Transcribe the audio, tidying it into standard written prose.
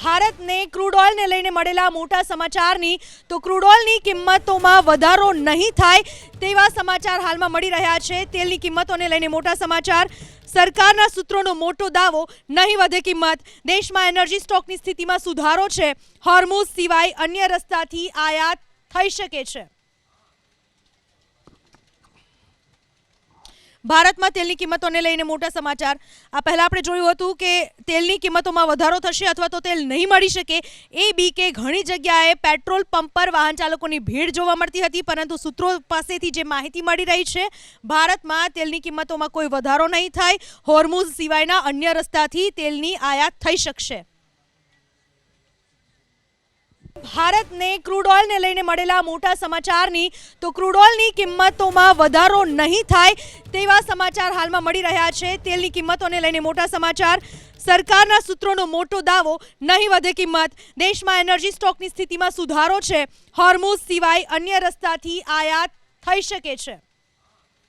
ભારતને ક્રૂડ ઓઇલને લઈને મળેલા મોટા સમાચારની તો ક્રૂડ ઓઇલની કિંમતોમાં વધારો નહીં થાય તેવા સમાચાર હાલમાં મળી રહ્યા છે। તેલની કિંમતોને લઈને મોટા સમાચાર। સરકારના સૂત્રોનો મોટો દાવો, નહીં વધે કિંમત। દેશમાં એનર્જી સ્ટોકની સ્થિતિમાં સુધારો છે। હોર્મુઝ સિવાય અન્ય રસ્તાથી આયાત થઈ શકે છે। ભારતમાં તેલની કિંમતોને લઈને મોટા સમાચાર। આ પહેલા આપણે જોયું હતું કે તેલની કિંમતોમાં વધારો થશે અથવા તો તેલ નહીં મળી શકે એ બીકે ઘણી જગ્યાએ પેટ્રોલ પંપ પર વાહન ચાલકોની ભીડ જોવા મળતી હતી, પરંતુ સૂત્રો પાસેથી જે માહિતી મળી રહી છે, ભારતમાં તેલની કિંમતોમાં કોઈ વધારો નહીં થાય। હોર્મુઝ સિવાયના અન્ય રસ્તાથી તેલની આયાત થઈ શકશે। ભારતને ક્રૂડ ઓઇલને લઈને મળેલા મોટા સમાચારની તો ક્રૂડ ઓઇલની કિંમતોમાં વધારો નહીં થાય તેવા સમાચાર હાલમાં મળી રહ્યા છે। તેલની કિંમતોને લઈને મોટા સમાચાર। સરકારના સૂત્રોનો મોટો દાવો, નહીં વધે કિંમત। દેશમાં એનર્જી સ્ટોકની સ્થિતિમાં સુધારો છે। હોર્મુઝ સિવાય અન્ય રસ્તાથી આયાત થઈ શકે છે।